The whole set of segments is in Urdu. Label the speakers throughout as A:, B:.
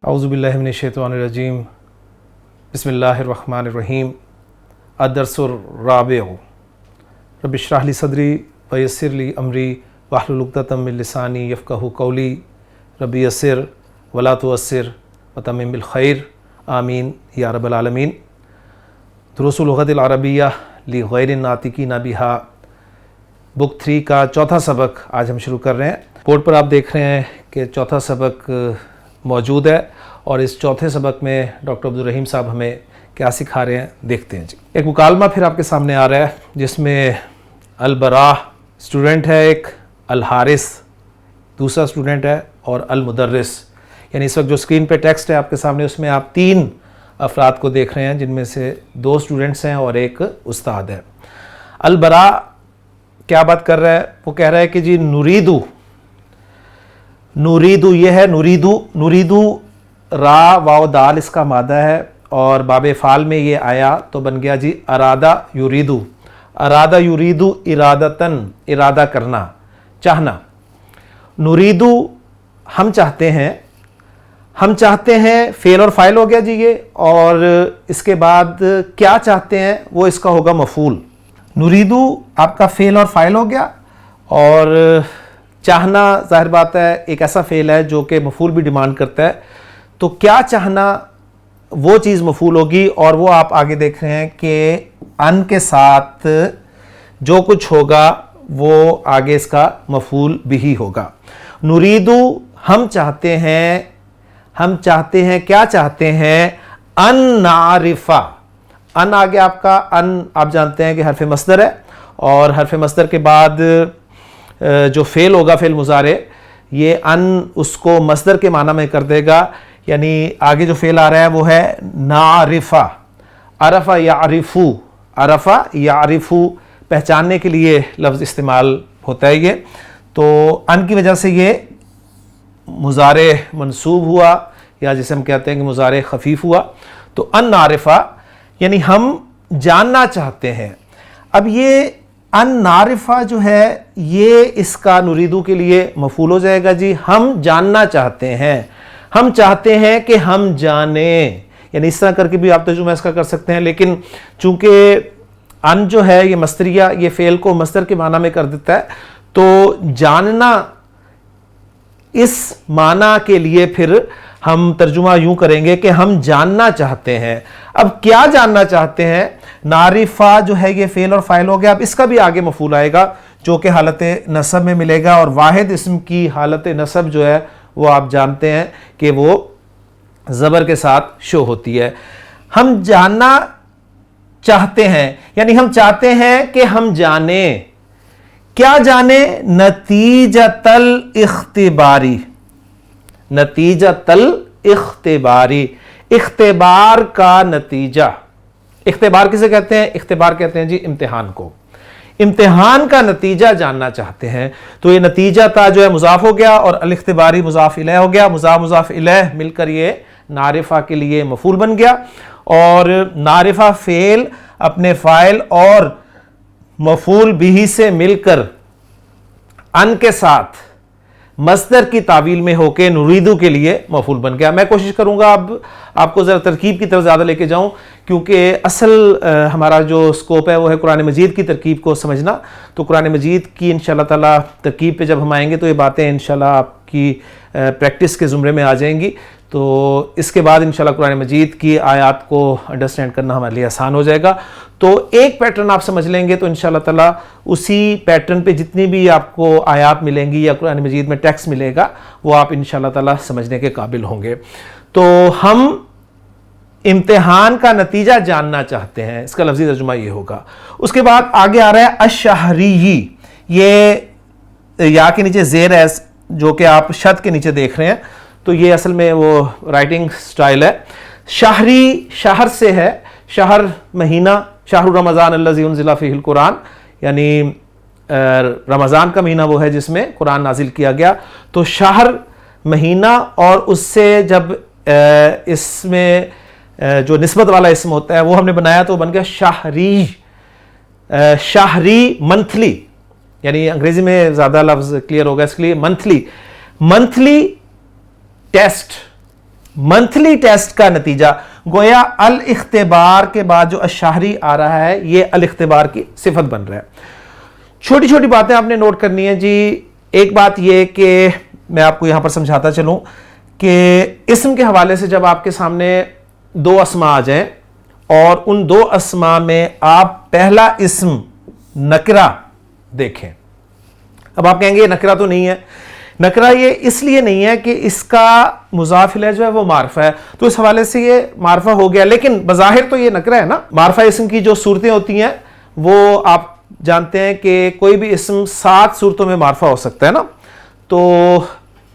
A: اعوذ باللہ من الشیطان الرجیم بسم اللہ الرحمن الرحیم الدرس الرابع رب اشرح لی صدری ویسر لی امری واحلل عقدۃ من لسانی یفقہوا قولی رب یسر ولا تعسر وتمم بالخیر آمین یا رب العالمین۔ دروس اللغۃ العربیہ لغیر الناطقین بہا بک 3 کا چوتھا سبق آج ہم شروع کر رہے ہیں۔ بورڈ پر آپ دیکھ رہے ہیں کہ چوتھا سبق موجود ہے اور اس چوتھے سبق میں ڈاکٹر عبدالرحیم صاحب ہمیں کیا سکھا رہے ہیں دیکھتے ہیں۔ ایک مکالمہ پھر آپ کے سامنے آ رہا ہے جس میں البراء اسٹوڈنٹ ہے، ایک الحارث دوسرا اسٹوڈنٹ ہے اور المدرس، یعنی اس وقت جو اسکرین پہ ٹیکسٹ ہے آپ کے سامنے اس میں آپ 3 افراد کو دیکھ رہے ہیں جن میں سے 2 اسٹوڈنٹس ہیں اور ایک استاد ہے۔ البراء کیا بات کر رہا ہے؟ وہ کہہ رہا ہے کہ جی نوریدو یہ ہے، نوریدو را واو دال اس کا مادہ ہے اور باب فعل میں یہ آیا تو بن گیا جی ارادہ یریدو ارادتن، ارادہ کرنا، چاہنا۔ نوریدو ہم چاہتے ہیں فعل اور فاعل ہو گیا جی یہ، اور اس کے بعد کیا چاہتے ہیں وہ اس کا ہوگا مفعول۔ نوریدو آپ کا فعل اور فاعل ہو گیا، اور چاہنا ظاہر بات ہے ایک ایسا فعل ہے جو کہ مفعول بھی ڈیمانڈ کرتا ہے، تو کیا چاہنا وہ چیز مفعول ہوگی، اور وہ آپ آگے دیکھ رہے ہیں کہ ان کے ساتھ جو کچھ ہوگا وہ آگے اس کا مفعول بھی ہوگا۔ نوریدو ہم چاہتے ہیں کیا چاہتے ہیں؟ ان نعرفہ، ان آگے آپ کا ان آپ جانتے ہیں کہ حرف مصدر ہے، اور حرف مصدر کے بعد جو فعل ہوگا فعل مضارع، یہ ان اس کو مصدر کے معنی میں کر دے گا، یعنی آگے جو فعل آ رہا ہے وہ ہے نعرفہ، عرفہ یعرفو، پہچاننے کے لیے لفظ استعمال ہوتا ہے یہ، تو ان کی وجہ سے یہ مضارع منصوب ہوا، یا جسے ہم کہتے ہیں کہ مضارع خفیف ہوا، تو ان نعرفہ یعنی ہم جاننا چاہتے ہیں۔ اب یہ ان نعرفہ جو ہے یہ اس کا نوریدو کے لیے مفعول ہو جائے گا جی، ہم جاننا چاہتے ہیں کہ ہم جانیں، یعنی اس طرح کر کے بھی آپ ترجمہ اس کا کر سکتے ہیں، لیکن چونکہ ان جو ہے یہ مصدریہ، یہ فعل کو مصدر کے معنی میں کر دیتا ہے، تو جاننا اس معنی کے لیے پھر ہم ترجمہ یوں کریں گے کہ ہم جاننا چاہتے ہیں۔ اب کیا جاننا چاہتے ہیں؟ نعرفہ جو ہے یہ فعل اور فاعل ہو گیا، اب اس کا بھی آگے مفعول آئے گا جو کہ حالت نصب میں ملے گا، اور واحد اسم کی حالت نصب جو ہے وہ آپ جانتے ہیں کہ وہ زبر کے ساتھ شو ہوتی ہے۔ ہم جاننا چاہتے ہیں یعنی ہم چاہتے ہیں کہ ہم جانیں، کیا جانیں؟ نتیجۃ الاختباری، اختبار کا نتیجہ۔ اختبار کسے کہتے ہیں؟ اختبار کہتے ہیں جی امتحان کو، امتحان کا نتیجہ جاننا چاہتے ہیں، تو یہ نتیجہ تا جو ہے مضاف ہو گیا اور الاختباری مضاف الیہ ہو گیا، مضاف الیہ مل کر یہ نعرفہ کے لیے مفعول بن گیا، اور نعرفہ فعل اپنے فاعل اور مفعول بھی سے مل کر ان کے ساتھ مصدر کی تعویل میں ہو کے نوریدو کے لیے مفعول بن گیا۔ میں کوشش کروں گا اب آپ کو ذرا ترکیب کی طرف زیادہ لے کے جاؤں، کیونکہ اصل ہمارا جو سکوپ ہے وہ ہے قرآن مجید کی ترکیب کو سمجھنا، تو قرآن مجید کی انشاءاللہ تعالی ترکیب پہ جب ہم آئیں گے تو یہ باتیں انشاءاللہ آپ کی پریکٹس کے زمرے میں آ جائیں گی، تو اس کے بعد انشاءاللہ قرآن مجید کی آیات کو انڈرسٹینڈ کرنا ہمارے لیے آسان ہو جائے گا۔ تو ایک پیٹرن آپ سمجھ لیں گے تو انشاءاللہ تعالی اسی پیٹرن پہ جتنی بھی آپ کو آیات ملیں گی یا قرآن مجید میں ٹیکسٹ ملے گا وہ آپ انشاءاللہ تعالی سمجھنے کے قابل ہوں گے۔ تو ہم امتحان کا نتیجہ جاننا چاہتے ہیں، اس کا لفظی ترجمہ یہ ہوگا۔ اس کے بعد آگے آ رہا ہے الشہری، یہ یا کے نیچے زیر ہے جو کہ آپ شد کے نیچے دیکھ رہے ہیں، تو یہ اصل میں وہ رائٹنگ سٹائل ہے۔ شہری شہر سے ہے، شہر مہینہ، شہر رمضان الذی انزل فیہ القرآن، یعنی رمضان کا مہینہ وہ ہے جس میں قرآن نازل کیا گیا، تو شہر مہینہ، اور اس سے جب اس میں جو نسبت والا اسم ہوتا ہے وہ ہم نے بنایا تو بن گیا شہری، شہری منتھلی، یعنی انگریزی میں زیادہ لفظ کلیئر ہوگا اس کے لیے، منتھلی ٹیسٹ منتھلی ٹیسٹ کا نتیجہ، گویا الاختبار کے بعد جو الشہری آ رہا ہے یہ الاختبار کی صفت بن رہا ہے. چھوٹی چھوٹی باتیں آپ نے نوٹ کرنی ہیں جی. ایک بات یہ کہ میں آپ کو یہاں پر سمجھاتا چلوں کہ اسم کے حوالے سے جب آپ کے سامنے دو اسما آ جائیں اور ان دو اسما میں آپ پہلا اسم نکرہ دیکھیں. اب آپ کہیں گے یہ نکرہ تو نہیں ہے. نکرہ یہ اس لیے نہیں ہے کہ اس کا مضاف الیہ جو ہے وہ معرفہ ہے، تو اس حوالے سے یہ معرفہ ہو گیا، لیکن بظاہر تو یہ نکرہ ہے نا. معرفہ اسم کی جو صورتیں ہوتی ہیں وہ آپ جانتے ہیں کہ کوئی بھی اسم 7 صورتوں میں معرفہ ہو سکتا ہے نا. تو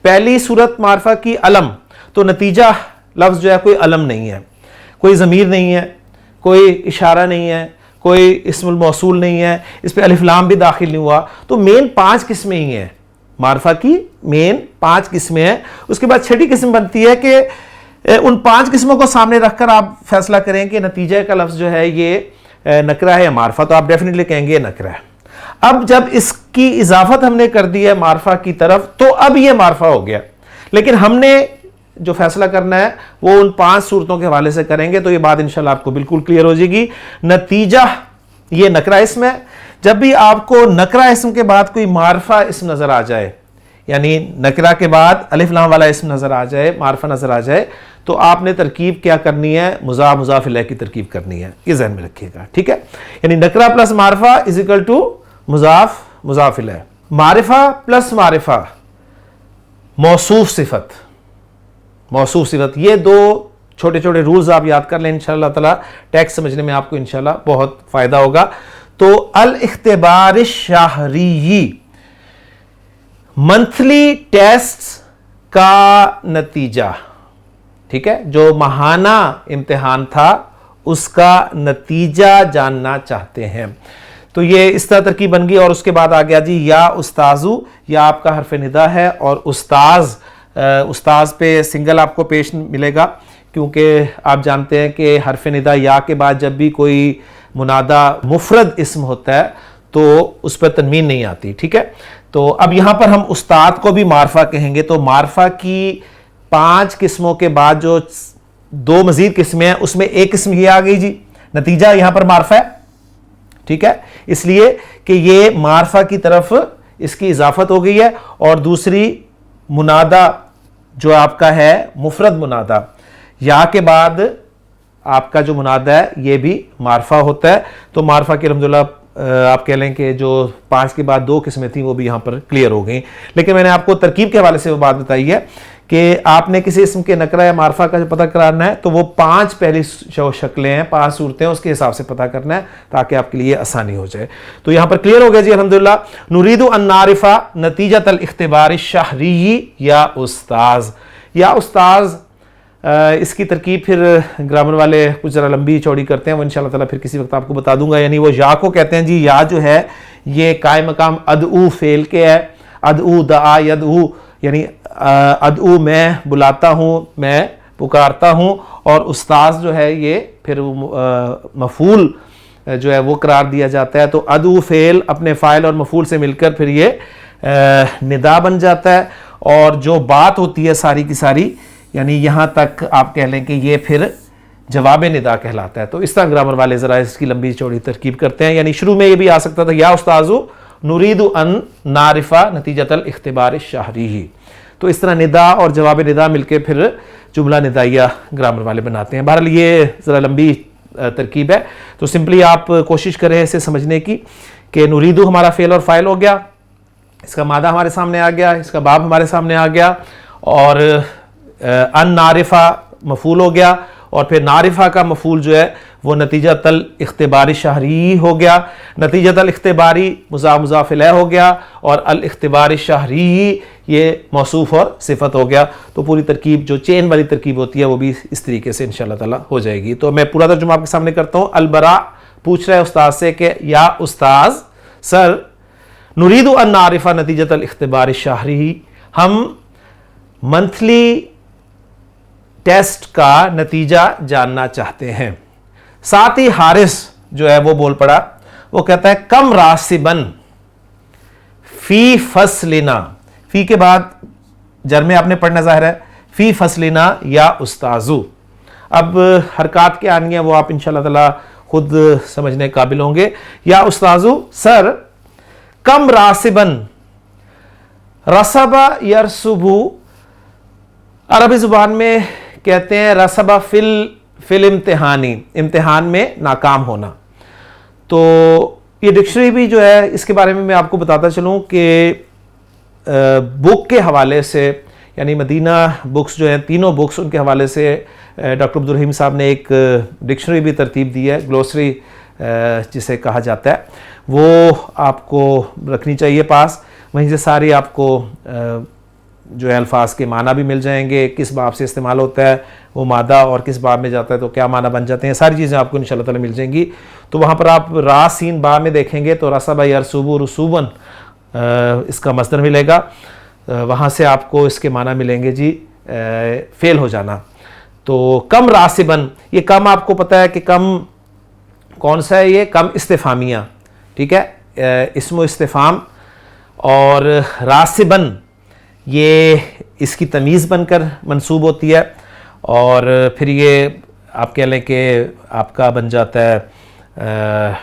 A: پہلی صورت معرفہ کی علم، تو نتیجہ لفظ جو ہے کوئی علم نہیں ہے، کوئی ضمیر نہیں ہے، کوئی اشارہ نہیں ہے، کوئی اسم الموصول نہیں ہے، اس پہ الف لام بھی داخل نہیں ہوا. تو مین 5 قسمیں ہی ہیں معرفہ کی، مین 5 قسمیں ہیں. اس کے بعد چھٹی قسم بنتی ہے کہ ان 5 قسموں کو سامنے رکھ کر آپ فیصلہ کریں کہ نتیجہ کا لفظ جو ہے یہ نکرہ ہے یا معرفہ، تو آپ ڈیفینیٹلی کہیں گے یہ نکرہ ہے. اب جب اس کی اضافت ہم نے کر دی ہے معرفہ کی طرف تو اب یہ معرفہ ہو گیا، لیکن ہم نے جو فیصلہ کرنا ہے وہ ان 5 صورتوں کے حوالے سے کریں گے. تو یہ بات انشاءاللہ آپ کو بالکل کلیئر ہو جائے گی. نتیجہ یہ نکرہ اسم ہے. جب بھی آپ کو نکرہ اسم کے بعد کوئی معرفہ اسم نظر آ جائے، یعنی نکرہ کے بعد الف لام والا اسم نظر آ جائے، معرفہ نظر آ جائے، تو آپ نے ترکیب کیا کرنی ہے؟ مضاف مضاف الیہ کی ترکیب کرنی ہے. یہ ذہن میں رکھیے گا، ٹھیک ہے؟ یعنی نکرہ پلس معرفہ از اکول ٹو مضاف مضاف الیہ. معرفہ پلس معرفہ موصوف صفت، موصوف صفت، یہ دو چھوٹے چھوٹے رولز آپ یاد کر لیں، انشاءاللہ تعالی ٹیکسٹ سمجھنے میں آپ کو انشاءاللہ بہت فائدہ ہوگا. تو الاختبار الشہری، منتھلی ٹیسٹ کا نتیجہ، ٹھیک ہے، جو ماہانہ امتحان تھا اس کا نتیجہ جاننا چاہتے ہیں. تو یہ اس طرح ترکیب بن گئی. اور اس کے بعد آ گیا جی یا استاذو، یا آپ کا حرف ندا ہے، اور استاذ پہ سنگل آپ کو پیش ملے گا، کیونکہ آپ جانتے ہیں کہ حرف ندا یا کے بعد جب بھی کوئی منادہ مفرد اسم ہوتا ہے تو اس پر تنوین نہیں آتی، ٹھیک ہے. تو اب یہاں پر ہم استاد کو بھی معرفہ کہیں گے. تو معرفہ کی 5 قسموں کے بعد جو 2 مزید قسمیں ہیں اس میں ایک قسم یہ آ گئی جی، نتیجہ یہاں پر معرفہ ہے، ٹھیک ہے، اس لیے کہ یہ معرفہ کی طرف اس کی اضافت ہو گئی ہے. اور دوسری منادہ جو آپ کا ہے مفرد منادہ، یا کے بعد آپ کا جو منادہ ہے یہ بھی معرفہ ہوتا ہے. تو معرفہ کی الحمدللہ آپ کہہ لیں کہ جو 5 کے بعد 2 قسمیں تھیں وہ بھی یہاں پر کلیئر ہو گئیں. لیکن میں نے آپ کو ترکیب کے حوالے سے وہ بات بتائی ہے کہ آپ نے کسی اسم کے نکرہ یا معرفہ کا جو پتہ کرنا ہے تو وہ 5 پہلی شکلیں ہیں، 5 صورتیں ہیں، اس کے حساب سے پتہ کرنا ہے تاکہ آپ کے لیے آسانی ہو جائے. تو یہاں پر کلیئر ہو گیا جی الحمدللہ. نرید ان نعرف نتیجۃ الاختبار الشہری یا استاذ. یا استاذ اس کی ترکیب پھر گرامر والے کچھ ذرا لمبی چوڑی کرتے ہیں، وہ انشاءاللہ تعالیٰ پھر کسی وقت آپ کو بتا دوں گا. یعنی وہ یا کو کہتے ہیں جی، یا جو ہے یہ قائم مقام ادعو فعل کے ہے. ادعو دعا یدعو، یعنی ادعو میں بلاتا ہوں، میں پکارتا ہوں. اور استاذ جو ہے یہ پھر مفعول جو ہے وہ قرار دیا جاتا ہے. تو ادعو فعل اپنے فاعل اور مفعول سے مل کر پھر یہ ندا بن جاتا ہے. اور جو بات ہوتی ہے ساری کی ساری، یعنی یہاں تک آپ کہہ لیں کہ یہ پھر جواب ندا کہلاتا ہے. تو اس طرح گرامر والے ذرا اس کی لمبی چوڑی ترکیب کرتے ہیں. یعنی شروع میں یہ بھی آ سکتا تھا یا استاذو نرید ان نعرف نتیجۃ الاختبار الشہری. تو اس طرح ندا اور جواب ندا مل کے پھر جملہ ندائیہ گرامر والے بناتے ہیں. بہرحال یہ ذرا لمبی ترکیب ہے، تو سمپلی آپ کوشش کریں اسے سمجھنے کی کہ نریدو ہمارا فعل اور فاعل ہو گیا، اس کا مادہ ہمارے سامنے آ گیا، اس کا باب ہمارے سامنے آ گیا، اور ان نعرفہ مفعول ہو گیا، اور پھر نعرفہ کا مفعول جو ہے وہ نتیجۃ الاختبار الشہری ہو گیا. نتیجۃ الاختباری مضاف مضاف الیہ ہو گیا، اور الاختبار الشہری یہ موصوف اور صفت ہو گیا. تو پوری ترکیب جو چین والی ترکیب ہوتی ہے وہ بھی اس طریقے سے انشاءاللہ تعالیٰ ہو جائے گی. تو میں پورا ترجمہ آپ کے سامنے کرتا ہوں. البراء پوچھ رہا ہے استاذ سے کہ یا استاذ سر نرید ان نعرف نتیجۃ الاختبار الشہری، ہم منتھلی ٹیسٹ کا نتیجہ جاننا چاہتے ہیں. ساتھ ہی حارث جو ہے وہ بول پڑا، وہ کہتا ہے کم راسبن فی فصلنا. فی کے بعد جر میں آپ نے پڑھنا ظاہر ہے، فی فصلنا یا استاذو. اب حرکات کیا آنی ہیں وہ آپ انشاءاللہ تعالی خود سمجھنے قابل ہوں گے. یا استاذو سر کم راسبن، رسبہ یرسبو عربی زبان میں کہتے ہیں رسبہ فل امتحانی، امتحان میں ناکام ہونا. تو یہ ڈکشنری بھی جو ہے اس کے بارے میں آپ کو بتاتا چلوں کہ بک کے حوالے سے، یعنی مدینہ بکس جو ہیں تینوں بکس، ان کے حوالے سے ڈاکٹر عبدالرحیم صاحب نے ایک ڈکشنری بھی ترتیب دی ہے، گلوسری جسے کہا جاتا ہے، وہ آپ کو رکھنی چاہیے پاس. وہیں سے ساری آپ کو جو ہے الفاظ کے معنی بھی مل جائیں گے، کس باب سے استعمال ہوتا ہے وہ مادہ اور کس باب میں جاتا ہے تو کیا معنی بن جاتے ہیں، ساری چیزیں آپ کو انشاءاللہ تعالی مل جائیں گی. تو وہاں پر آپ را سین با میں دیکھیں گے تو رسبہ یرسبو رسوبن اس کا مصدر ملے گا، وہاں سے آپ کو اس کے معنی ملیں گے جی فعل ہو جانا. تو کم راسبن، یہ کم آپ کو پتہ ہے کہ کم کون سا ہے، یہ کم استفہامیہ، ٹھیک ہے، اسم و استفہام. اور راسبن یہ اس کی تمیز بن کر منصوب ہوتی ہے، اور پھر یہ آپ کہہ لیں کہ آپ کا بن جاتا ہے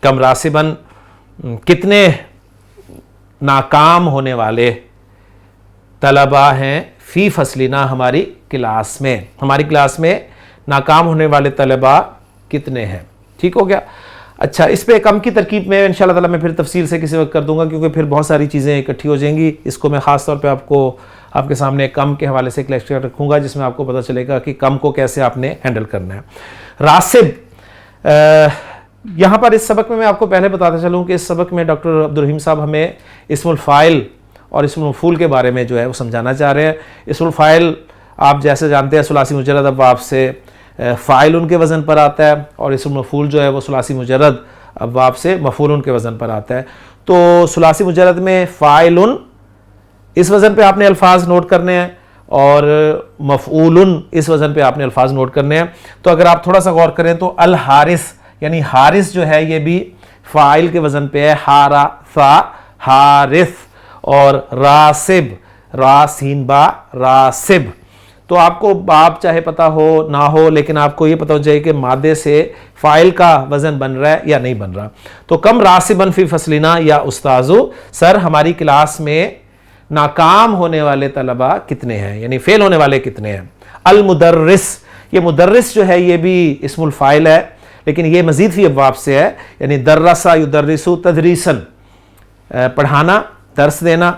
A: کم راسبن کتنے ناکام ہونے والے طلباء ہیں فی فصلنا ہماری کلاس میں، ہماری کلاس میں ناکام ہونے والے طلباء کتنے ہیں. ٹھیک ہو گیا. اچھا، اس پہ کم کی ترکیب میں انشاءاللہ تعالی میں پھر تفصیل سے کسی وقت کر دوں گا، کیونکہ پھر بہت ساری چیزیں اکٹھی ہو جائیں گی. اس کو میں خاص طور پہ آپ کے سامنے کم کے حوالے سے ایک لیکچر رکھوں گا جس میں آپ کو پتہ چلے گا کہ کم کو کیسے آپ نے ہینڈل کرنا ہے. راسب، یہاں پر اس سبق میں آپ کو پہلے بتاتا چلوں کہ اس سبق میں ڈاکٹر عبدالرحیم صاحب ہمیں اسم الفاعل اور اسم المفعول کے بارے میں جو ہے وہ سمجھانا چاہ رہے ہیں. اسم الفاعل آپ جیسے جانتے ہیں ثلاثی مجرد ابواب سے فاعل ان کے وزن پر آتا ہے، اور اسم المفعول جو ہے وہ ثلاثی مجرد ابواب سے مفعول کے وزن پر آتا ہے. تو ثلاثی مجرد میں فاعل اس وزن پہ آپ نے الفاظ نوٹ کرنے ہیں، اور مفعول اس وزن پہ آپ نے الفاظ نوٹ کرنے ہیں. تو اگر آپ تھوڑا سا غور کریں تو الحارث، یعنی حارث جو ہے یہ بھی فاعل کے وزن پہ ہے، حارثا حارث، اور راسب راسین با راسب. تو آپ کو باب چاہے پتہ ہو نہ ہو، لیکن آپ کو یہ پتہ ہو چاہیے کہ مادے سے فاعل کا وزن بن رہا ہے یا نہیں بن رہا. تو کم راسبن فی فصلنا یا استاذو سر ہماری کلاس میں ناکام ہونے والے طلباء کتنے ہیں، یعنی فیل ہونے والے کتنے ہیں. المدرس، یہ مدرس جو ہے یہ بھی اسم الفاعل ہے، لیکن یہ مزید فی ابواب سے ہے، یعنی درسا یدرسو تدریسن، پڑھانا درس دینا.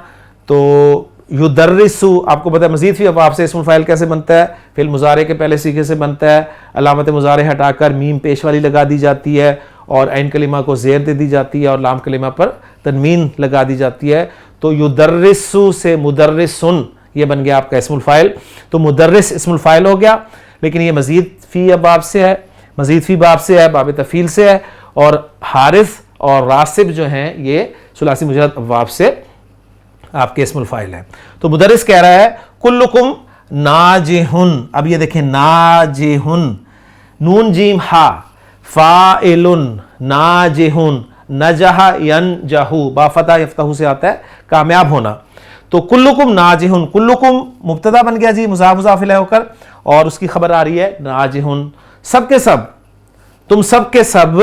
A: تو یدرسو آپ کو پتہ ہے مزید فی ابواب سے اسم الفاعل کیسے بنتا ہے، فعل مضارع کے پہلے صیغے سے بنتا ہے، علامت مضارع ہٹا کر میم پیش والی لگا دی جاتی ہے، اور عین کلمہ کو زیر دے دی جاتی ہے، اور لام کلمہ پر تنوین لگا دی جاتی ہے. تو یدرسو سے مدرسن یہ بن گیا آپ کا اسم الفاعل. تو مدرس اسم الفاعل ہو گیا، لیکن یہ مزید فی ابواب سے ہے، مزید فی باب سے ہے، باب تفعیل سے ہے. اور حارث اور راسب جو ہیں یہ ثلاثی مجرد ابواب سے آپ کے اسم الفاعل ہیں. تو مدرس کہہ رہا ہے کلکم ناجحن. اب یہ دیکھیں ناجحن، نون جیم ہا، فاعل ناجحن، نجح ینجح، با فتح یفتح سے آتا ہے کامیاب ہونا. تو کلکم ناجحن، کلکم مبتدا بن گیا جی مضاف مضاف الیہ ہو کر، اور اس کی خبر آ رہی ہے ناجحن، سب کے سب، تم سب کے سب،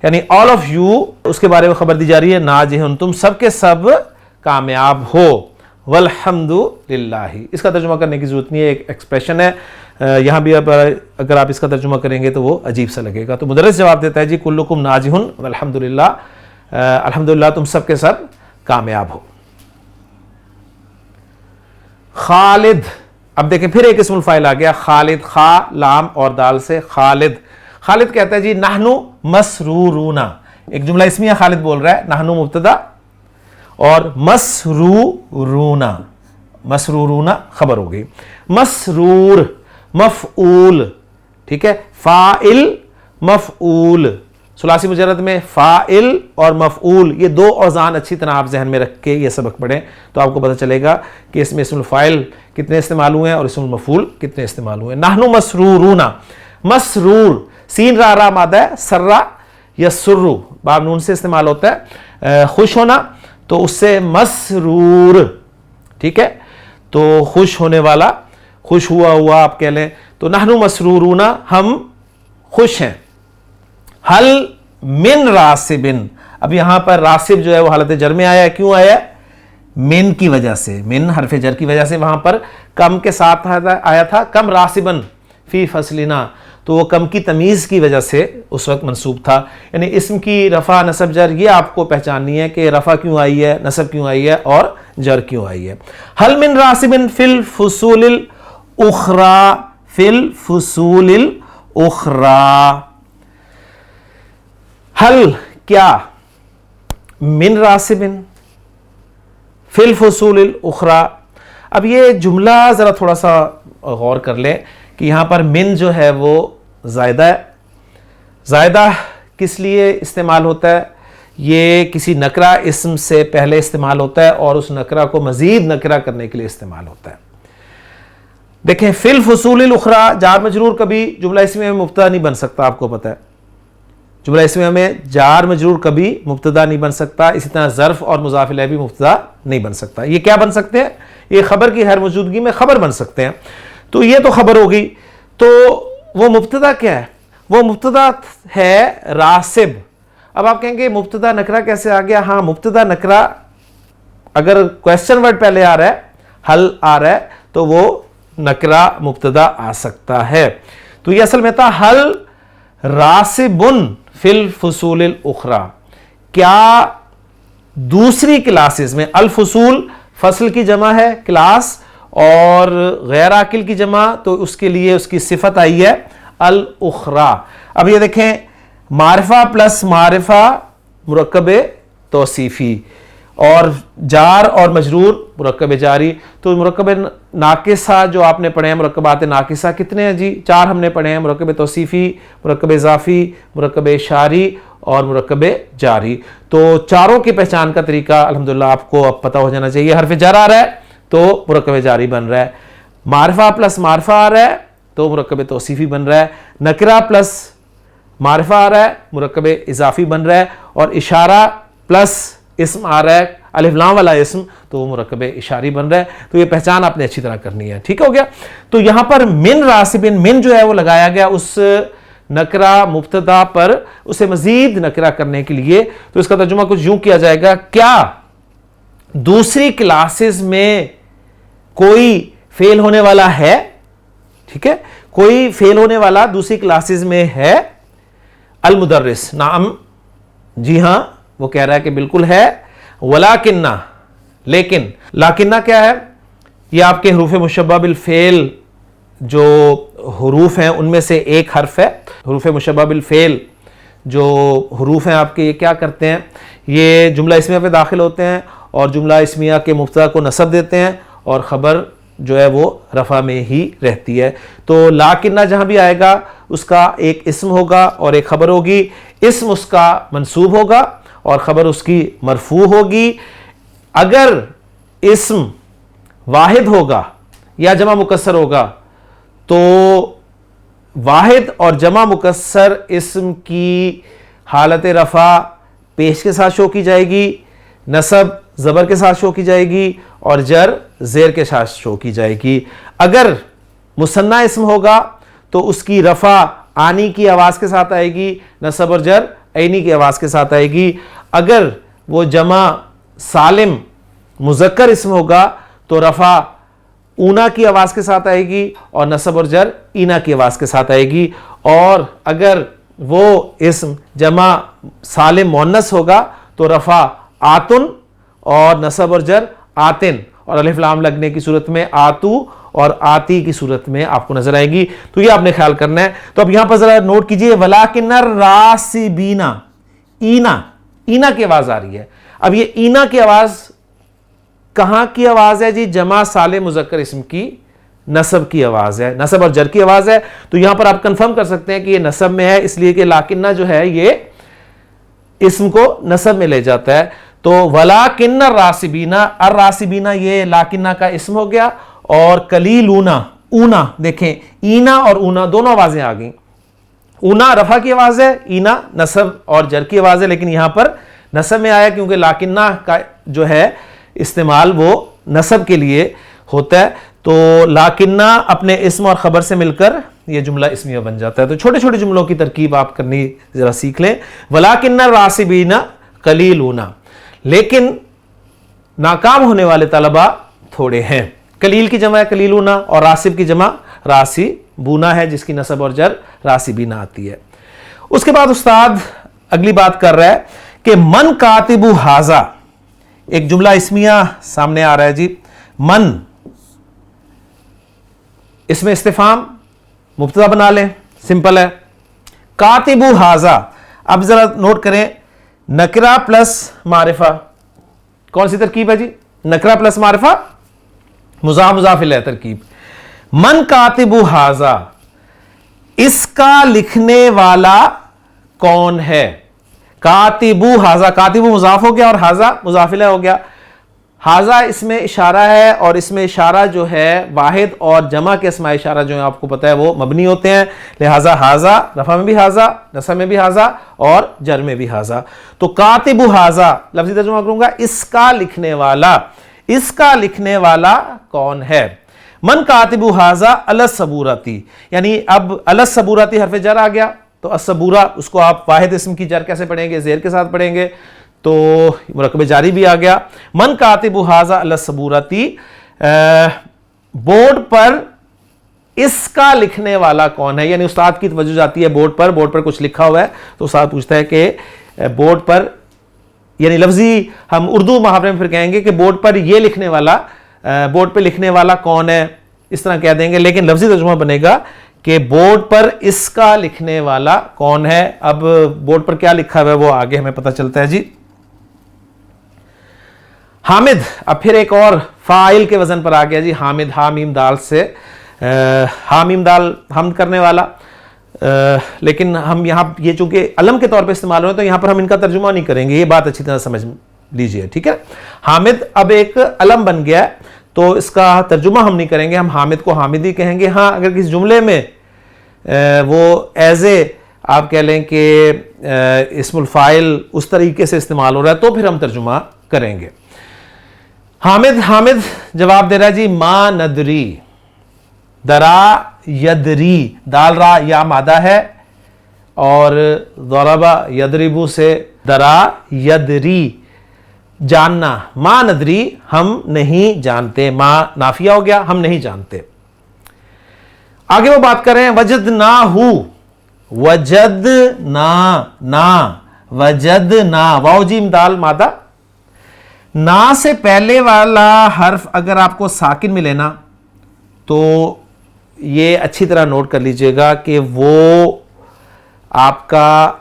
A: یعنی آل آف یو، اس کے بارے میں خبر دی جا رہی ہے ناجحن، تم سب کے سب کامیاب ہو. والحمد للہ، اس کا ترجمہ کرنے کی ضرورت نہیں ہے، ایک ایکسپریشن ہے. یہاں بھی اب اگر آپ اس کا ترجمہ کریں گے تو وہ عجیب سا لگے گا. تو مدرس جواب دیتا ہے جی کلکم ناجحن والحمد للہ، الحمدللہ تم سب کے سب کامیاب ہو. خالد، اب دیکھیں پھر ایک اسم الفاعل آ گیا، خالد، خا لام اور دال سے خالد. خالد کہتا ہے جی نحنو مسرورون، ایک جملہ اسمیہ خالد بول رہا ہے، نحنو مبتدا اور مسرورون، مسرورون خبر ہو گئی. مسرور مفعول، ٹھیک ہے، فاعل مفعول، ثلاثی مجرد میں فاعل اور مفعول، یہ دو اوزان اچھی طرح آپ ذہن میں رکھ کے یہ سبق پڑھیں تو آپ کو پتہ چلے گا کہ اس میں اسم الفاعل کتنے استعمال ہوئے ہیں اور اسم المفعول کتنے استعمال ہوئے ہیں. نحنو مسرورون، مسرور سین را را مادہ ہے، سرا یسرو باب نون سے استعمال ہوتا ہے، خوش ہونا، تو اس سے مسرور، ٹھیک ہے، تو خوش ہونے والا، خوش ہوا آپ کہہ لیں تو نحن مسرورون ہم خوش ہیں. حل من راسبن, اب یہاں پر راسب جو ہے وہ حالت جر میں آیا ہے. کیوں آیا ہے؟ من کی وجہ سے, من حرف جر کی وجہ سے. وہاں پر کم کے ساتھ آیا تھا کم راسبن فی فصلنا, تو وہ کم کی تمیز کی وجہ سے اس وقت منصوب تھا. یعنی اسم کی رفع نصب جر یہ آپ کو پہچاننی ہے کہ رفع کیوں آئی ہے, نصب کیوں آئی ہے اور جر کیوں آئی ہے. حل من راسبن فی الفصول الاخری, فی الفصول الاخری. حل کیا من راسبن فی الفصول الاخری. اب یہ جملہ ذرا تھوڑا سا غور کر لیں کہ یہاں پر من جو ہے وہ زائدہ ہے. زائدہ کس لیے استعمال ہوتا ہے؟ یہ کسی نکرہ اسم سے پہلے استعمال ہوتا ہے اور اس نکرہ کو مزید نکرہ کرنے کے لیے استعمال ہوتا ہے. دیکھیں فی الفصول الاخری جار مجرور کبھی جملہ اسمیہ میں مبتدا نہیں بن سکتا, آپ کو پتہ ہے. جملہ اسمیہ میں جار مجرور کبھی مبتدا نہیں بن سکتا. اسی طرح ظرف اور مضاف الیہ بھی مبتدا نہیں بن سکتا. یہ کیا بن سکتے ہیں؟ یہ خبر کی ہر موجودگی میں خبر بن سکتے ہیں. تو یہ تو خبر ہوگی. تو وہ مبتدا کیا ہے؟ وہ مبتدا ہے راسب. اب آپ کہیں گے مبتدا نکرہ کیسے آ گیا؟ ہاں مبتدا نکرہ اگر کویسچن ورڈ پہلے آ رہا ہے, حل آ رہا ہے, تو وہ نکرہ مبتدا آ سکتا ہے. تو یہ اصل میں تھا حل راسبن فی الفصول الاخری. کیا دوسری کلاسز میں, الفصول فصل کی جمع ہے کلاس, اور غیر عاقل کی جمع, تو اس کے لیے اس کی صفت آئی ہے الاخری. اب یہ دیکھیں معرفہ پلس معرفہ مرکب توصیفی, اور جار اور مجرور مرکب جاری. تو مرکب ناقصہ جو آپ نے پڑھے ہیں, مرکبات ناقصہ کتنے ہیں جی؟ 4 ہم نے پڑھے ہیں. مرکب توصیفی, مرکب اضافی, مرکب اشاری اور مرکب جاری. تو چاروں کی پہچان کا طریقہ الحمدللہ آپ کو اب پتہ ہو جانا چاہیے. حرف جر آ رہا ہے تو مرکب جاری بن رہا ہے, معرفہ پلس معرفہ آ رہا ہے تو مرکب توصیفی بن رہا ہے, نکرہ پلس معرفہ آ رہا ہے مرکب اضافی بن رہا ہے, اور اشارہ پلس اسم آ رہا ہے الف لام والا اسم تو وہ مرکب اشاری بن رہا ہے. تو یہ پہچان آپ نے اچھی طرح کرنی ہے. ٹھیک ہو گیا؟ تو یہاں پر من راسبن, من جو ہے وہ لگایا گیا اس نکرہ مبتدا پر اسے مزید نکرہ کرنے کے لیے. تو اس کا ترجمہ کچھ یوں کیا جائے گا, کیا دوسری کلاسز میں کوئی فیل ہونے والا ہے؟ ٹھیک ہے, کوئی فیل ہونے والا دوسری کلاسز میں ہے؟ المدرس, نعم, جی ہاں, وہ کہہ رہا ہے کہ بالکل ہے. ولیکنہ, لیکن, لاکنہ کیا ہے؟ یہ آپ کے حروف مشبہ بالفعل جو حروف ہیں ان میں سے ایک حرف ہے. حروف مشبہ بالفعل جو حروف ہیں آپ کے, یہ کیا کرتے ہیں؟ یہ جملہ اسمیہ پہ داخل ہوتے ہیں اور جملہ اسمیہ کے مبتدا کو نصب دیتے ہیں, اور خبر جو ہے وہ رفع میں ہی رہتی ہے. تو لاکنہ جہاں بھی آئے گا اس کا ایک اسم ہوگا اور ایک خبر ہوگی. اسم اس کا منصوب ہوگا اور خبر اس کی مرفوع ہوگی. اگر اسم واحد ہوگا یا جمع مکسر ہوگا تو واحد اور جمع مکسر اسم کی حالت رفع پیش کے ساتھ شو کی جائے گی, نصب زبر کے ساتھ شو کی جائے گی, اور جر زیر کے ساتھ شو کی جائے گی. اگر مثنیٰ اسم ہوگا تو اس کی رفع آنی کی آواز کے ساتھ آئے گی, نصب اور جر عینی کی آواز کے ساتھ آئے گی. اگر وہ جمع سالم مذکر اسم ہوگا تو رفع اونا کی آواز کے ساتھ آئے گی اور نصب اور جر اینا کی آواز کے ساتھ آئے گی. اور اگر وہ اسم جمع سالم مؤنث ہوگا تو رفع آتن اور نصب اور جر آتن, اور الف لام لگنے کی صورت میں آتو اور آتی کی صورت میں آپ کو نظر آئے گی. تو یہ آپ نے خیال کرنا ہے. تو اب یہاں پر ذرا نوٹ کیجئے, ولیکن الراسبین, اینا, اینا کی آواز آ رہی ہے. اب یہ اینا کی آواز کہاں کی آواز ہے جی؟ جمع سالم مذکر اسم کی نصب کی آواز ہے, نصب اور جر کی آواز ہے. تو یہاں پر آپ کنفرم کر سکتے ہیں کہ یہ نصب میں ہے, اس لیے کہ لاکنہ جو ہے یہ اسم کو نصب میں لے جاتا ہے. تو ولیکن الراسبین, الراسبین یہ لاکنہ کا اسم ہو گیا, اور قلیلونا, اونا, دیکھیں اینا اور اونا دونوں آوازیں آ گئیں. اونا رفع کی آواز ہے, اینا نصب اور جر کی آواز ہے, لیکن یہاں پر نصب میں آیا کیونکہ لاکنہ کا جو ہے استعمال وہ نصب کے لیے ہوتا ہے. تو لاکنہ اپنے اسم اور خبر سے مل کر یہ جملہ اسمیہ بن جاتا ہے. تو چھوٹے چھوٹے جملوں کی ترکیب آپ کرنی ذرا سیکھ لیں. وَلَٰكِنَّ الرَّاسِبِينَ قَلِيلُونَ, لیکن ناکام ہونے والے طلبہ تھوڑے ہیں. قلیل کی جمع ہے قلیلونا, اور راسب کی جمع راسبونا ہے, جس کی نصب اور جر راسبینا آتی ہے. اس کے بعد استاد اگلی بات کر رہا ہے کہ من کاتب ھذا, ایک جملہ اسمیہ سامنے آ رہا ہے جی. من اس میں استفہام مبتدا بنا لیں, سمپل ہے. کاتب ھذا, اب ذرا نوٹ کریں, نکرہ پلس معرفہ, کون سی ترکیب ہے جی؟ نکرہ پلس معرفہ, مضاف مضاف الیہ ترکیب. من کاتب ھذا, اس کا لکھنے والا کون ہے؟ کاتب ھذا, کاتب مضاف ہو گیا اور ھذا مضاف الیہ ہو گیا. ھذا اس میں اشارہ ہے, اور اس میں اشارہ جو ہے واحد اور جمع کے اسماء اشارہ جو ہیں آپ کو پتہ ہے وہ مبنی ہوتے ہیں, لہذا ھذا رفع میں بھی ھذا, نصب میں بھی ھذا, اور جر میں بھی ھذا. تو کاتب ھذا لفظی ترجمہ کروں گا اس کا لکھنے والا. اس کا لکھنے والا کون ہے؟ من کاتب ھذا علی الصبورتی, یعنی اب علی الصبورتی حرف جر آ گیا, تو الصبورہ اس کو آپ واحد اسم کی جر کیسے پڑھیں گے؟ زیر کے ساتھ پڑھیں گے, تو مرکب جاری بھی آ گیا. من کاتب ھذا علی الصبورتی, بورڈ پر اس کا لکھنے والا کون ہے؟ یعنی استاد کی توجہ جاتی ہے بورڈ پر, بورڈ پر کچھ لکھا ہوا ہے, تو استاد پوچھتا ہے کہ بورڈ پر, یعنی لفظی ہم اردو محاورے میں پھر کہیں گے کہ بورڈ پر یہ لکھنے والا, بورڈ پہ لکھنے والا کون ہے, اس طرح کہہ دیں گے. لیکن لفظی ترجمہ بنے گا کہ بورڈ پر اس کا لکھنے والا کون ہے. اب بورڈ پر کیا لکھا ہوا ہے وہ آگے ہمیں پتہ چلتا ہے جی. حامد, اب پھر ایک اور فاعل کے وزن پر آ گیا جی. حامد, ہا میم دال سے, ہا میم دال حمد کرنے والا, لیکن ہم یہاں یہ چونکہ علم کے طور پہ استعمال ہو رہے ہیں تو یہاں پر ہم ان کا ترجمہ نہیں کریں گے, یہ بات اچھی طرح سمجھ لیجئے, ٹھیک ہے. حامد اب ایک علم بن گیا ہے, تو اس کا ترجمہ ہم نہیں کریں گے, ہم حامد کو حامد ہی کہیں گے. ہاں اگر کسی جملے میں وہ ایز اے آپ کہہ لیں کہ اسم الفاعل اس طریقے سے استعمال ہو رہا ہے تو پھر ہم ترجمہ کریں گے. حامد جواب دے رہا ہے جی ما ندری, درا یدری, دال را یا مادہ ہے, اور ضربا یدربو سے درا یدری, جاننا. ما ندری ہم نہیں جانتے, ما نافیہ ہو گیا, ہم نہیں جانتے. آگے وہ بات کریں وجدناہو, وجدنا, واو جیم دال مادہ. نا سے پہلے والا حرف اگر آپ کو ساکن ملے نا تو یہ اچھی طرح نوٹ کر لیجئے گا کہ وہ آپ کا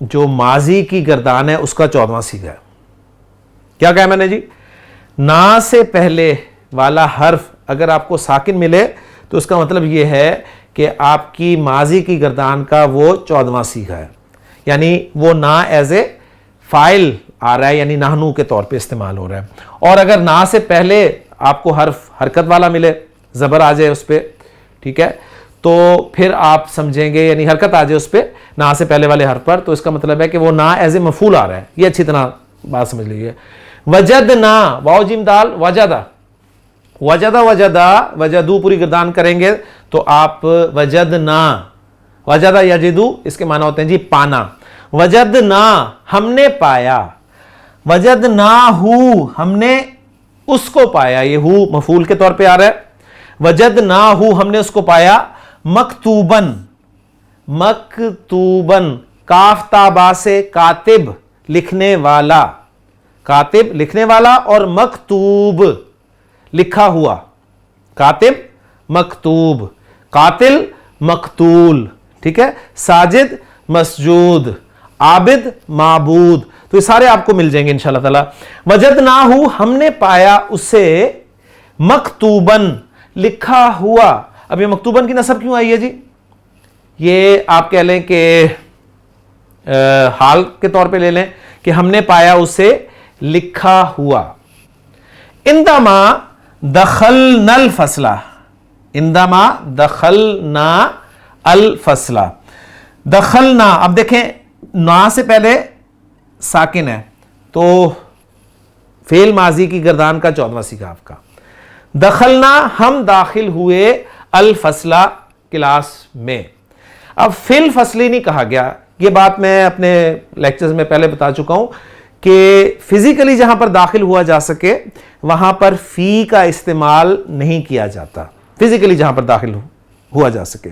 A: جو ماضی کی گردان ہے اس کا 14واں صیغہ ہے. کیا کہا میں نے جی؟ نا سے پہلے والا حرف اگر آپ کو ساکن ملے تو اس کا مطلب یہ ہے کہ آپ کی ماضی کی گردان کا وہ 14واں صیغہ ہے, یعنی وہ نا ایز اے فاعل آ رہا ہے, یعنی نحنو کے طور پہ استعمال ہو رہا ہے. اور اگر نا سے پہلے آپ کو حرف حرکت والا ملے, زبر آ جائے اس پہ, ٹھیک ہے, تو پھر آپ سمجھیں گے, یعنی حرکت آ جائے اس پہ نا سے پہلے والے حرف پر, تو اس کا مطلب ہے کہ وہ نا ایز اے مفعول آ رہا ہے. یہ اچھی طرح بات سمجھ لیجیے. وجدنا, واو جیم دال, وجدہ, وجدو پوری گردان کریں گے تو آپ وجدنا, وجدہ یجدو اس کے معنی ہوتے ہیں جی پانا. وجدنا ہم نے پایا, وجدناہو ہم نے اس کو پایا, یہ ہو مفعول کے طور پہ آ رہا ہے. وجدناہو ہم نے اس کو پایا, مکتوبن, کاف تا با سے کاتب لکھنے والا, کاتب لکھنے والا, اور مکتوب لکھا ہوا, کاتب مکتوب, قاتل مقتول, ٹھیک ہے, ساجد مسجود, عابد معبود. تو یہ سارے آپ کو مل جائیں گے انشاءاللہ تعالی. وجدناہو ہم نے پایا اسے, مکتوبن لکھا ہوا. اب یہ مکتوبن کی نصب کیوں آئی ہے جی؟ یہ آپ کہہ لیں کہ حال کے طور پہ لے لیں کہ ہم نے پایا اسے لکھا ہوا. اندما دخلنا الفصل, اندما دخلنا الفصل, دخلنا, اب دیکھیں نا سے پہلے ساکن ہے تو فعل ماضی کی گردان کا 14واں صیغہ آپ کا. دخلنا ہم داخل ہوئے الفصلہ کلاس میں. اب فی الفصلی نہیں کہا گیا. یہ بات میں اپنے لیکچرز میں پہلے بتا چکا ہوں کہ فزیکلی جہاں پر داخل ہوا جا سکے وہاں پر فی کا استعمال نہیں کیا جاتا. فزیکلی جہاں پر داخل ہوا جا سکے.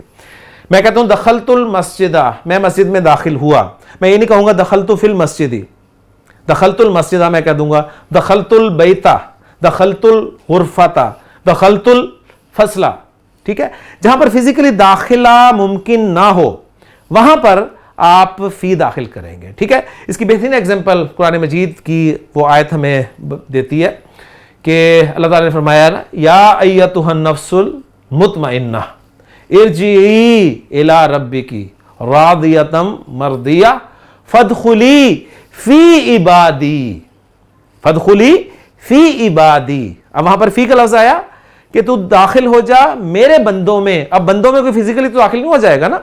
A: میں کہتا ہوں دخلت المسجدہ، میں مسجد میں داخل ہوا. میں یہ نہیں کہوں گا دخلت فی المسجد، دخلت المسجدہ میں کہہ دوں گا دخلت البیتہ، دخلت الغرفتہ، دخلت الفصلہ. ٹھیک ہے، جہاں پر فزیکلی داخلہ ممکن نہ ہو وہاں پر آپ فی داخل کریں گے. ٹھیک ہے، اس کی بہترین ایگزامپل قرآن مجید کی وہ آیت ہمیں دیتی ہے کہ اللہ تعالیٰ نے فرمایا نا یا ایتھا النفس المطمئنہ ارجعی الی ربک راضیۃ مرضیہ فادخلی فی عبادی، فادخلی فی عبادی. اب وہاں پر فی کا لفظ آیا کہ تو داخل ہو جا میرے بندوں میں. اب بندوں میں کوئی فزیکلی تو داخل نہیں ہو جائے گا نا،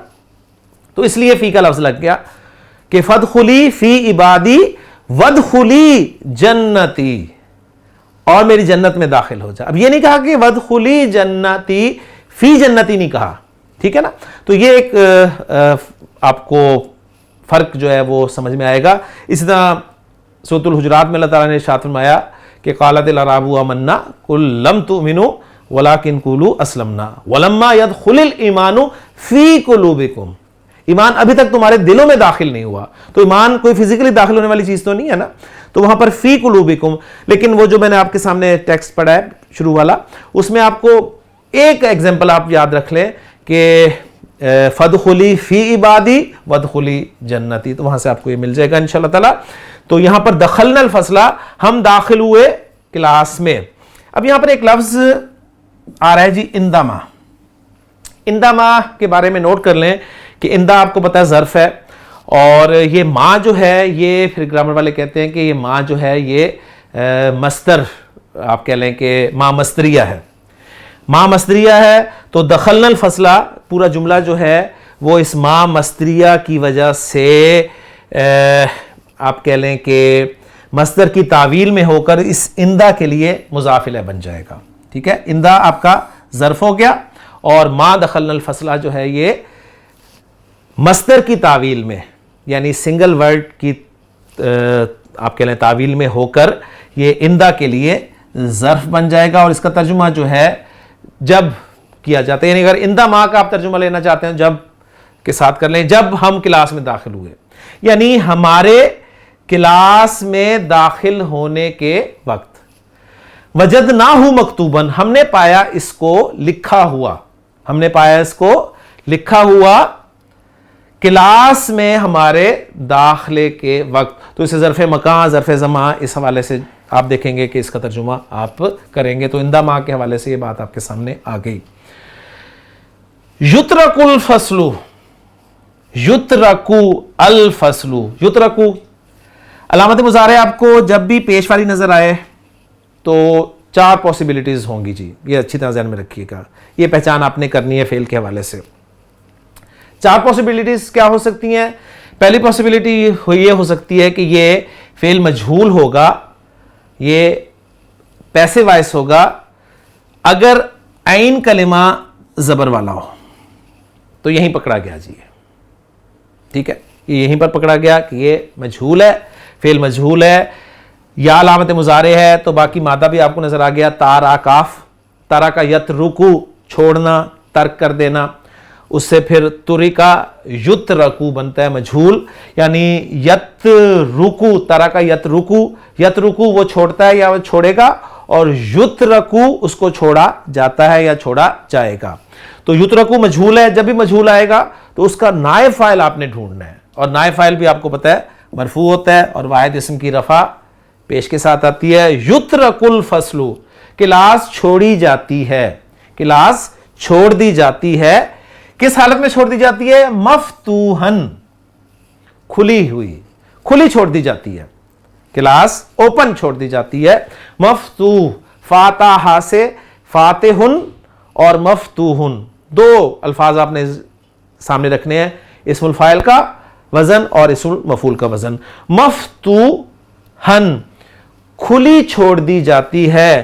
A: تو اس لیے فی کا لفظ لگ گیا کہ فادخلی فی عبادی وادخلی جنتی، اور میری جنت میں داخل ہو جا. اب یہ نہیں کہا کہ وادخلی جنتی فی جنتی نہیں کہا. ٹھیک ہے نا، تو یہ ایک آپ کو فرق جو ہے وہ سمجھ میں آئے گا. اسی طرح سورۃ الحجرات میں اللہ تعالیٰ نے ارشاد فرمایا کہ قالت الاعراب آمنا قل لم تؤمنوا ولکن قولوا اسلمنا ولما يدخل الایمان فی قلوبکم. ایمان ابھی تک تمہارے دلوں میں داخل نہیں ہوا. تو ایمان کوئی فزیکلی داخل ہونے والی چیز تو نہیں ہے نا، تو وہاں پر فی قلوبکم. لیکن وہ جو میں نے آپ کے سامنے ٹیکسٹ پڑھا ہے شروع والا، اس میں آپ کو ایک ایگزامپل آپ یاد رکھ لیں کہ فادخلی فی عبادی وادخلی جنتی، تو وہاں سے آپ کو یہ مل جائے گا انشاءاللہ تعالی. تو یہاں پر دخلنا الفصلہ، ہم داخل ہوئے کلاس میں. اب یہاں پر ایک لفظ آ رہا ہے جی اندما. اندما کے بارے میں نوٹ کر لیں کہ اندا آپ کو پتا ہے ظرف ہے، اور یہ ماں جو ہے یہ پھر گرامر والے کہتے ہیں کہ یہ ماں جو ہے یہ مصدر، آپ کہہ لیں کہ ماں مصدریہ ہے. ماں مصدریہ ہے تو دخلنا الفصلہ پورا جملہ جو ہے وہ اس ماں مصدریہ کی وجہ سے آپ کہہ لیں کہ مصدر کی تعویل میں ہو کر اس اندا کے لیے مضاف الیہ بن جائے گا. ٹھیک ہے، اندا آپ کا ظرف ہو گیا، اور ماں دخلنا الفصلہ جو ہے یہ مصدر کی تعویل میں یعنی سنگل ورڈ کی آپ کہہ لیں تعویل میں ہو کر یہ اندا کے لیے ظرف بن جائے گا. اور اس کا ترجمہ جو ہے جب کیا جاتا ہے، یعنی اگر اندا ماں کا آپ ترجمہ لینا چاہتے ہیں جب کے ساتھ کر لیں، جب ہم کلاس میں داخل ہوئے، یعنی ہمارے کلاس میں داخل ہونے کے وقت. وجدناہ مکتوباً، ہم نے پایا اس کو لکھا ہوا، ہم نے پایا اس کو لکھا ہوا کلاس میں ہمارے داخلے کے وقت. تو اسے ظرف مکان، ظرف زمان، اس حوالے سے آپ دیکھیں گے کہ اس کا ترجمہ آپ کریں گے. تو اندا ماں کے حوالے سے یہ بات آپ کے سامنے آ گئی. یترک الفصل، یترک الفصل، یترک علامت مضارع آپ کو جب بھی پیش والی نظر آئے تو 4 پاسبلٹیز ہوں گی جی، یہ اچھی طرح ذہن میں رکھیے گا. یہ پہچان آپ نے کرنی ہے فعل کے حوالے سے. 4 پاسبلٹیز کیا ہو سکتی ہیں؟ پہلی پاسبلٹی یہ ہو سکتی ہے کہ یہ فعل مجہول ہوگا، یہ پیسے وائس ہوگا اگر عین کلمہ زبر والا ہو. تو یہیں پکڑا گیا جی، ٹھیک ہے، یہ یہیں پر پکڑا گیا کہ یہ مجہول ہے، فعل مجہول ہے، یا علامت مضارع ہے. تو باقی مادہ بھی آپ کو نظر آ گیا، تارا کاف، تارا کا یترکو چھوڑنا، ترک کر دینا. اس سے پھر ترکا یترکو بنتا ہے مجہول، یعنی یترکو، تارا کا یترکو، یترکو وہ چھوڑتا ہے یا وہ چھوڑے گا، اور یترکو اس کو چھوڑا جاتا ہے یا چھوڑا جائے گا. تو یترکو مجہول ہے، جب بھی مجہول آئے گا تو اس کا نائب فاعل آپ نے ڈھونڈنا ہے. اور نائب فاعل بھی آپ کو پتہ ہے مرفوع ہوتا ہے، اور واحد اسم کی رفع پیش کے ساتھ آتی ہے. یترک الفصل، کلاس چھوڑی جاتی ہے، کلاس چھوڑ دی جاتی ہے. کس حالت میں چھوڑ دی جاتی ہے؟ مفتوحن، کھلی ہوئی، کھلی چھوڑ دی جاتی ہے، کلاس اوپن چھوڑ دی جاتی ہے. مفتوح، فاتحہ سے فاتحن اور مفتوحن، 2 الفاظ آپ نے سامنے رکھنے ہیں، اسم الفاعل کا وزن اور اسم المفعول کا وزن. مفتوحن، کھلی چھوڑ دی جاتی ہے.